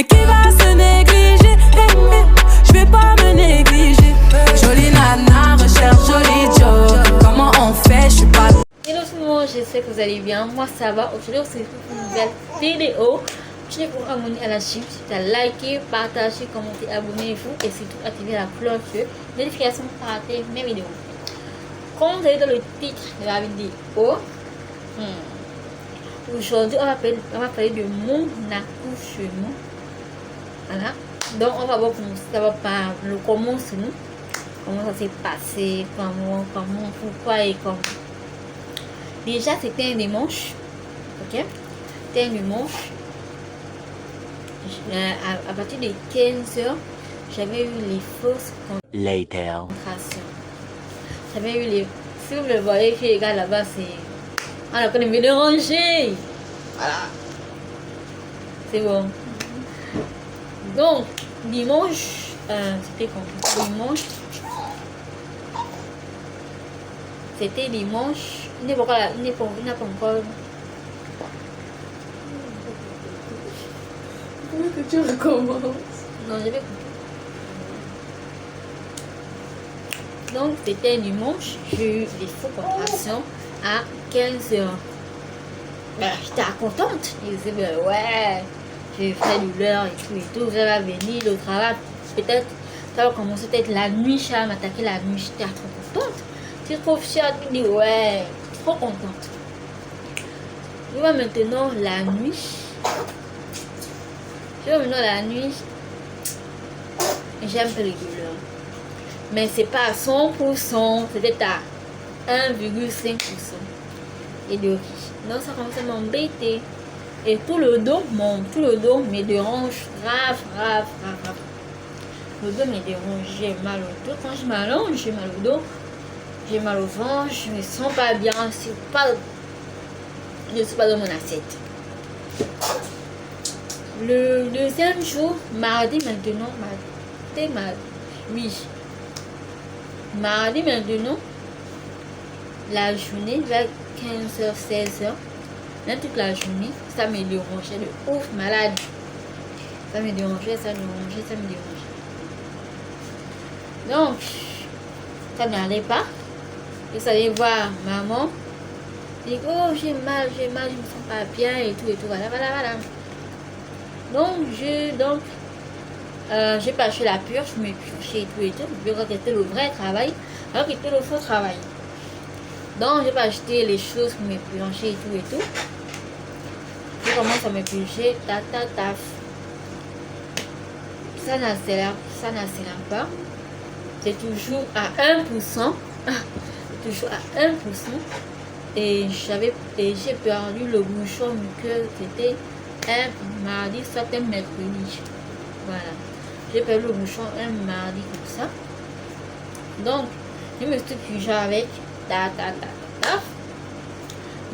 Mais qui va se négliger? Je vais pas me négliger. Jolie nana, recherche joli Joe. Comment on fait? Je suis pas. Hello tout le monde, j'espère que vous allez bien. Moi ça va. Aujourd'hui on se retrouve pour une nouvelle vidéo. Continuez pour abonner à la chaîne, si à liker, partager, commenter, abonnez-vous et surtout activer la cloche de notification pour rater mes vidéos. Comme vous avez dans le titre de la vidéo, aujourd'hui on va parler de mon accouchement. Voilà. Donc on va voir ça va par le commencement, comment ça s'est passé, comment, pourquoi et comment. Déjà c'était un dimanche, ok? C'était un dimanche. À partir de 15h, j'avais eu les fausses contractions. J'avais eu les... Si vous le voyez, les gars là-bas, c'est... On a connu me déranger. Voilà. C'est bon. Donc, dimanche, c'était quand? Dimanche. C'était dimanche. Il n'est pas encore... Comment que tu recommences? Non, j'avais compris. Donc, c'était dimanche. J'ai eu des faux contractions à 15h. Ben, j'étais contente. Je disais, ben ouais, j'ai fait douleur et tout. Ça va venir, le travail. Peut-être, ça va commencer peut-être la nuit, ça va m'attaquer la nuit. J'étais trop contente. Tu trouves ça, tu dis, ouais, trop contente. Je vois maintenant la nuit. La nuit, j'aime les douleurs. Mais c'est pas à 100%, c'était à 1,5%. Et de riche. Donc ça commence à m'embêter. Et tout le dos me dérange grave. Le dos me dérange, j'ai mal au dos. Quand je m'allonge, j'ai mal au dos. J'ai mal au ventre, je me sens pas bien. Je suis pas dans mon assiette. Le deuxième jour, mardi maintenant, mardi maintenant, la journée vers 15h, 16h, dans toute la journée, ça me dérangeait de ouf, malade. Ça me dérangeait. Donc, ça n'allait pas. Je savais voir maman. Je dis, oh, j'ai mal, je me sens pas bien et tout, voilà. Donc, j'ai passé la purge, je me purgeais et tout. Je crois que c'était le vrai travail, alors que c'était le faux travail. Donc, j'ai pas acheté les choses pour me purger et tout. Je commence à me purger, taf. Ça n'accélère pas. C'est toujours à 1%. Toujours à 1%. Et j'ai perdu le bouchon muqueux, c'était un mardi, soit un mercredi. Voilà. J'ai perdu le bouchon un mardi comme ça. Donc, je me suis purgée avec taf.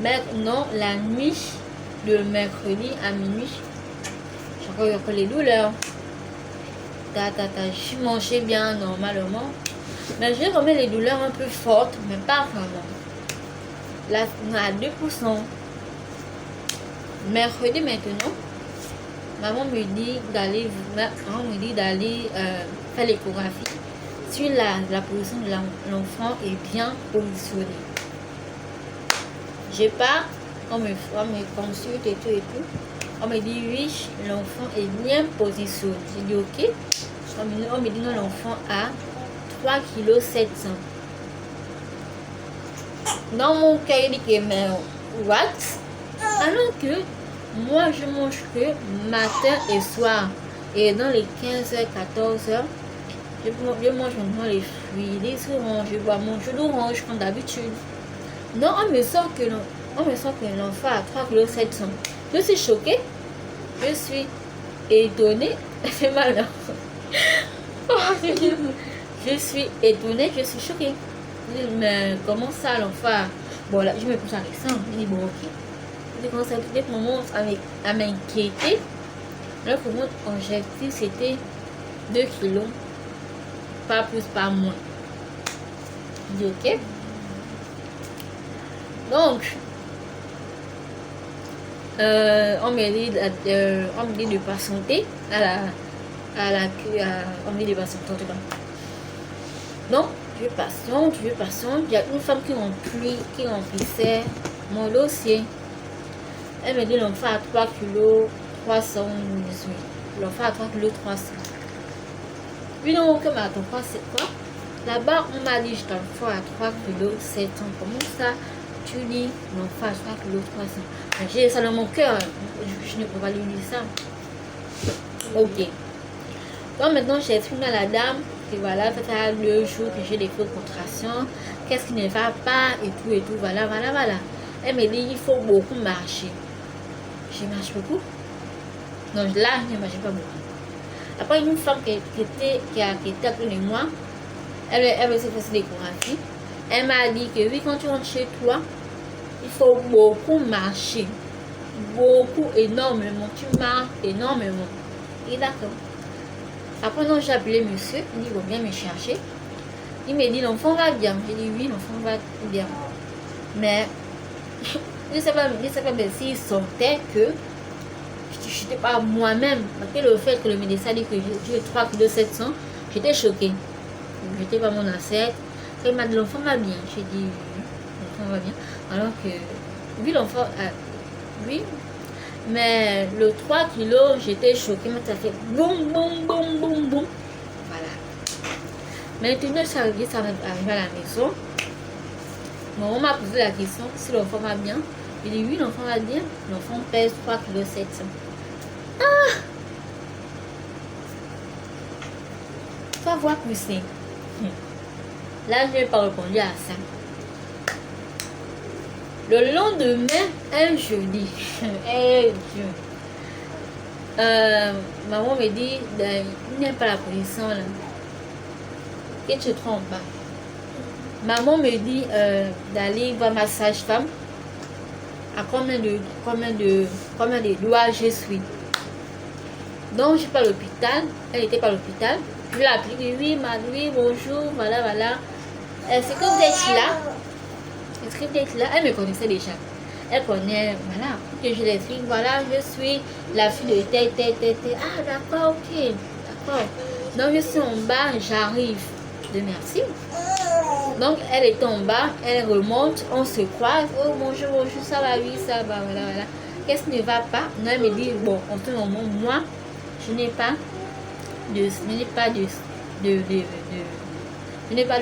Maintenant, la nuit de mercredi à minuit, j'ai encore les douleurs. Je mangeais bien normalement. Mais j'ai remis les douleurs un peu fortes, mais pas vraiment. Là, on a 2%. Mercredi maintenant, maman me dit d'aller faire l'échographie sur la position de l'enfant est bien positionnée. J'ai pas, on me consulte et tout. On me dit oui, l'enfant est bien positionné. J'ai dit ok. On me dit non, l'enfant a 3,7 kg. Dans mon cas, il dit que mais what? Alors que moi je mange que matin et soir. Et dans les 15h, 14h, je mange maintenant les fruits, les oranges, je bois mon jus d'orange comme d'habitude. Non, on me sent que l'enfant a 3,7 kg. Je suis choquée. Je suis étonnée. C'est malin. Je suis étonnée, je suis choquée. Mais comment ça l'enfant? Bon là, je me pousse avec ça. Je dis bon ok. Je commence à moment à m'inquiéter. Alors pour mon objectif c'était 2 kilos. Pas plus, pas moins. Je dis ok. Donc on me dit de patienter. on met les patients en tout cas. Donc, je patiente. Il y a une femme qui remplissait mon dossier. Elle me dit l'enfant à 3 kg 318. L'enfant à 3 kg 300. Puis donc, comme à 3, c'est quoi? Là-bas, on m'a dit je t'enfant à 3 kg 700. Comment ça? Tu dis l'enfant à 3 kg 300. J'ai ça dans mon cœur. Je ne peux pas lui dire ça. Ok. Donc maintenant, j'ai exprimé à la dame que voilà, ça fait 2 jours que j'ai des fausses contractions. Qu'est-ce qui ne va pas et tout. Voilà. Elle me dit il faut beaucoup marcher. Je marche beaucoup. Donc là, je ne marche pas beaucoup. Après, une femme qui était à côté de moi, elle s'est fait l'échographie. Elle m'a dit que oui, quand tu rentres chez toi, il faut beaucoup marcher. Beaucoup, énormément. Tu marches énormément. Et d'accord. Après, non, j'ai appelé monsieur. Il dit, il va bien me chercher. Il me dit, l'enfant va bien. J'ai dit, oui, l'enfant va bien. Mais, je ne sais pas s'il sentait que je n'étais pas moi-même. Parce que le fait que le médecin dit que j'ai 3 kg 700, j'étais choquée. Je n'étais pas mon ancêtre. Quand il m'a dit, l'enfant va bien. J'ai dit, oui, l'enfant va bien. Alors que, oui, l'enfant, oui. Mais le 3 kg, j'étais choquée. Mais ça fait boum. Voilà. Maintenant, ça arrive à la maison. On m'a posé la question si l'enfant va bien. Il dit oui, l'enfant va bien. L'enfant pèse 3 kg 700. Ah! Tu vas voir pousser. Là, je n'ai pas répondu à ça. Le lendemain, un jeudi, maman me dit, il n'y a pas la position là. Que tu ne te trompes pas. Maman me dit d'aller voir ma sage-femme. À combien de doigts je suis. Donc, je suis pas à l'hôpital. Elle n'était pas à l'hôpital. Je l'ai appelée. Oui, oui, bonjour, voilà. Est-ce que vous êtes là? Elle me connaissait déjà. Elle connaît, voilà, que je l'explique. Voilà, je suis la fille de tête. Ah, d'accord, ok. D'accord. Donc, je suis en bas, j'arrive. De merci. Donc, elle est en bas, elle remonte, on se croise. Oh, bonjour, ça va, oui, ça va, voilà. Qu'est-ce qui ne va pas? Non, elle me dit, bon, en ce moment, moi, je n'ai pas de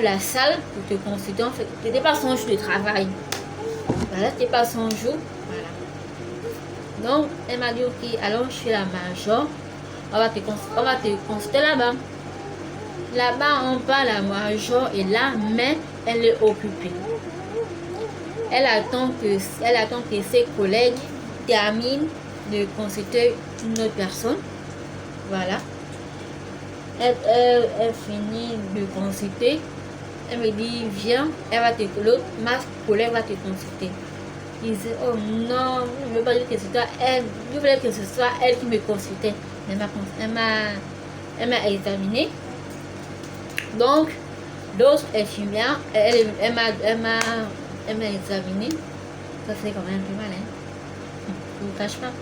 la salle pour te consulter. En fait, ce n'était pas son jour de travail. Voilà, ce n'était pas son jour. Voilà. Donc, elle m'a dit, ok, alors je suis la major. On va te consulter là-bas. Là-bas, on parle, la major est là, mais elle est occupée. Elle attend que ses collègues terminent de consulter une autre personne. Voilà. Elle finit de consulter. Elle me dit, viens, l'autre, ma collègue va te consulter. Il dit, oh non, je ne veux pas dire que c'est toi. Je voulais que ce soit elle qui me consultait. Elle m'a examiné. Donc, d'autres infirmières, elle m'a examiné. Ça c'est quand même un peu mal, hein. Je ne vous cache pas.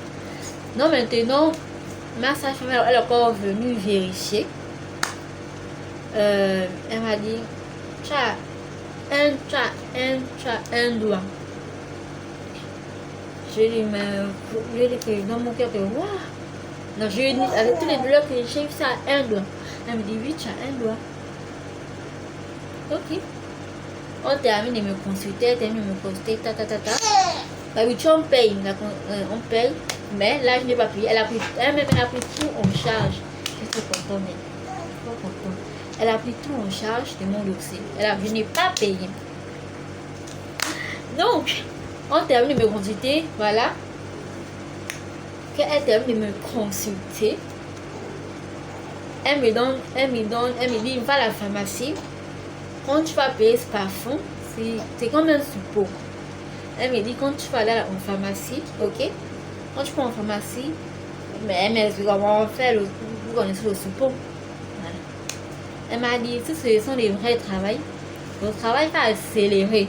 Non, maintenant, ma sage-femme, elle est encore venue vérifier. Elle m'a dit, tu as un doigt. Je lui ai dit que dans mon cœur, waouh! Non, je lui ai dit, avec tous les douleurs que j'ai eu, ça a un doigt. Elle me dit, oui, tu as un doigt. Ok. On termine de me consulter, D'habitude, on paye, mais là, je n'ai pas payé. Elle a pris tout en charge. Je suis contente, mais elle a pris tout en charge de mon dossier. Je n'ai pas payé. Donc, on termine de me consulter, voilà. Quand elle termine de me consulter, elle me dit, va à la pharmacie. Quand tu vas payer ce parfum, c'est comme un suppôt. Elle me dit, quand tu vas aller en pharmacie, ok? Quand tu vas en pharmacie, mais comment faire vous connaissez le suppôt. Voilà. Elle m'a dit, si ce sont des vrais travails, le travail va accélérer.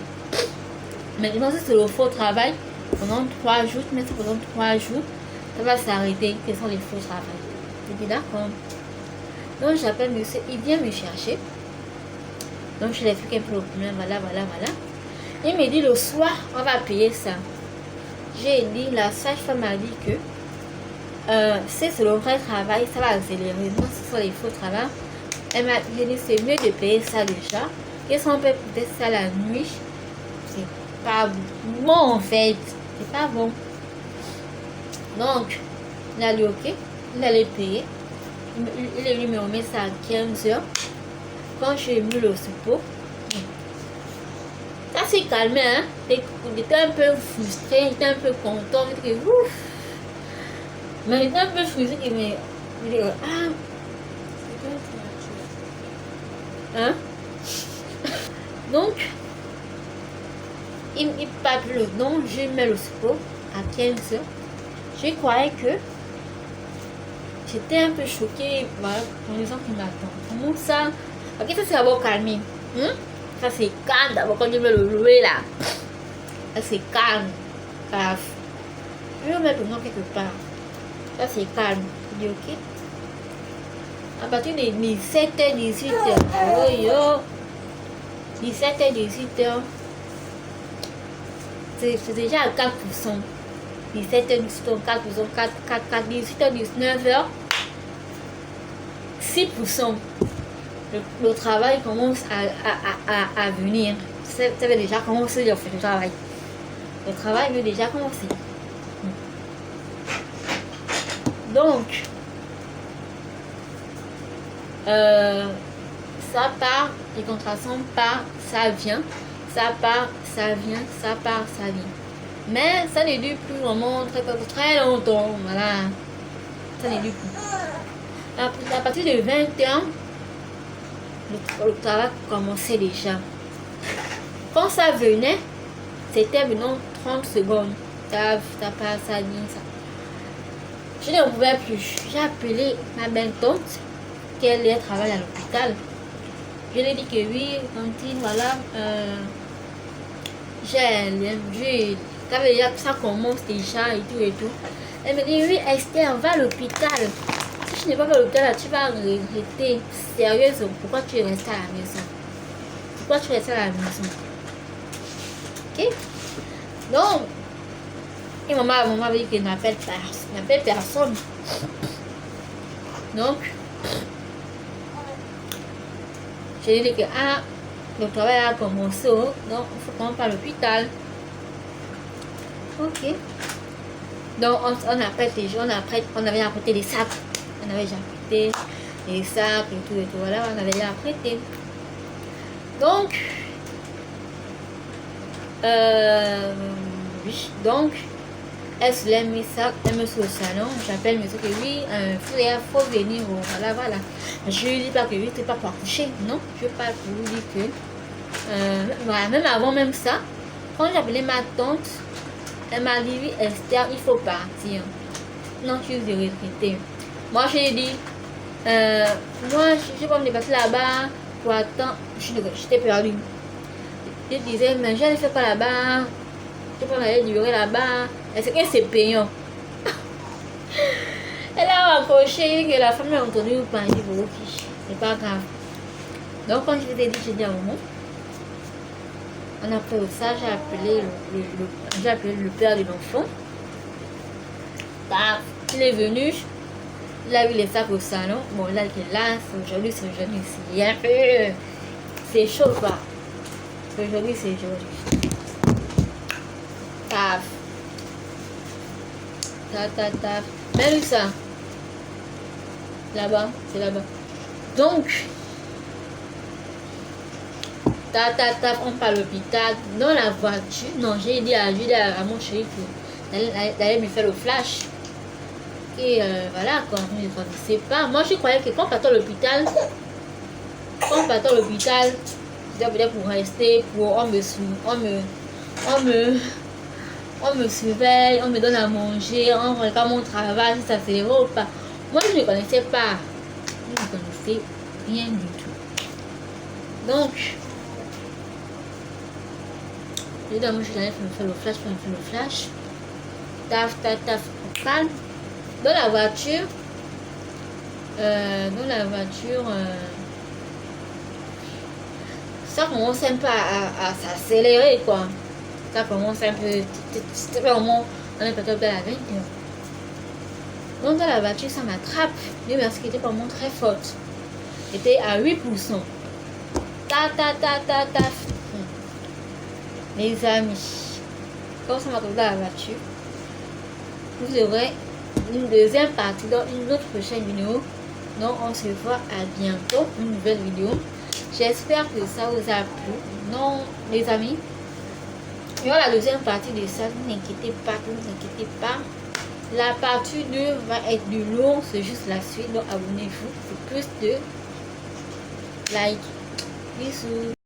Maintenant, si c'est le faux travail, pendant 3 jours, mais pendant 3 jours, ça va s'arrêter. Quels sont les faux travails? Je dis d'accord. Donc j'appelle monsieur, il vient me chercher. Donc je lui explique un peu le problème, voilà. Il me dit le soir, on va payer ça. J'ai dit, la sage-femme m'a dit que c'est le vrai travail, ça va accélérer. Non, ce sont les faux travail. Elle m'a dit, c'est mieux de payer ça déjà. Et si on peut peut-être ça la nuit, c'est pas bon en fait. C'est pas bon. Donc, il a dit ok, il allait payer. Il est venu me remettre ça à 15h. Quand j'ai mis le suppôt, ça s'est calmé, hein. J'étais un peu frustré, j'étais un peu content. J'étais ouf. Mais j'étais un peu frustré, mais je dis, ah. Hein? Donc, il parle le nom, je mets le suppôt à 15h. Je croyais que j'étais un peu choquée, voilà, en disant qu'il m'attend. Comment ça? Ok, ça c'est d'abord calmé. Ça c'est calme d'abord quand je vais le louer là. Ça c'est calme. Paf. Je vais mettre le nom quelque part. Ça c'est calme. Je dis ok. À partir de 17h, 18h. Oh yo. 17h, 18h. C'est déjà à 4%. 17h, 18h, 4%, 18h, 19h. 6%. Le travail commence à venir. Ça veut déjà commencer le travail. Le travail veut déjà commencer. Donc, ça part, les contractions part, ça vient, ça part, ça vient, ça part, ça vient. Mais ça ne dure plus vraiment très longtemps. Voilà. Ça ne dure plus. À partir de 20 ans, le travail commençait déjà. Quand ça venait, c'était maintenant 30 secondes. Ça passe, ça vient, ça. Je ne pouvais plus. J'ai appelé ma belle-tante, qu'elle travaille à l'hôpital. Je lui ai dit que oui, Tantine, voilà, ça commence déjà et tout. Elle me dit, oui, Esther, va à l'hôpital. Si je n'ai pas à l'hôpital, tu vas regretter. Sérieuse, pourquoi tu es restée à la maison? Pourquoi tu es restée à la maison? Ok? Donc, et maman m'a dit qu'elle n'appelle personne. Donc, je lui ai dit que le travail a commencé, donc il faut qu'on parle à l'hôpital. Ok. Donc on apprête les gens, on avait apprêté les sacs. On avait déjà apprêté les sacs et tout, voilà, on avait déjà apprêté. Donc, oui, donc, elle se lève mes sacs, elle me sur le salon, j'appelle monsieur que oui, il faut venir, voilà. Je lui dis pas que oui, c'est pas pour accoucher, non, je parle pour lui dire que, voilà, même avant même ça, quand j'ai appelé ma tante, elle m'a dit, oui, Esther, il faut partir. Non, tu es retraitée. Moi, je lui ai dit, moi, je vais me dépasser là-bas pour attendre. J'étais perdue. Je disais, mais je ne fais pas là-bas. Je peux aller durer là-bas. Est-ce que c'est payant? Elle a accroché que la femme a entendu ou pas. Je dis, bon, ok, c'est pas grave. Donc, quand je t'ai dit, j'ai dit à maman. On a fait ça, j'ai appelé le père de l'enfant. Il est venu, il a vu les sacs au salon. Bon, là, aujourd'hui, c'est hier. C'est chaud, quoi. Aujourd'hui, c'est aujourd'hui. Taf. Même ça. Là-bas, c'est là-bas. Donc, on part à l'hôpital, dans la voiture. Non, j'ai dit à mon chéri d'aller me faire le flash. Et voilà, quoi, je ne sais pas. Moi, je croyais que quand on partait à l'hôpital, c'était peut-être pour rester, on me surveille, on me donne à manger, on regarde mon travail, si ça c'est vrai ou pas. Moi, je ne connaissais pas. Je ne connaissais rien du tout. Donc, j'ai dit à mon chéri de me faire le flash. Taf, calme. Dans la voiture, dans la voiture, ça commence un peu à s'accélérer, quoi. Ça commence un peu, c'était vraiment, on est peut-être à 20 heures. Donc dans la voiture, ça m'attrape, mais parce qu'elle était vraiment très forte. Était à 8%. Ta. Les amis, quand ça m'a trouvé dans la voiture, vous aurez une deuxième partie dans une autre prochaine vidéo. Donc on se voit à bientôt, une nouvelle vidéo. J'espère que ça vous a plu. Non les amis, il y aura la deuxième partie de ça, ne vous inquiétez pas. La partie 2 va être du lourd, c'est juste la suite, donc abonnez-vous pour plus de like. Bisous.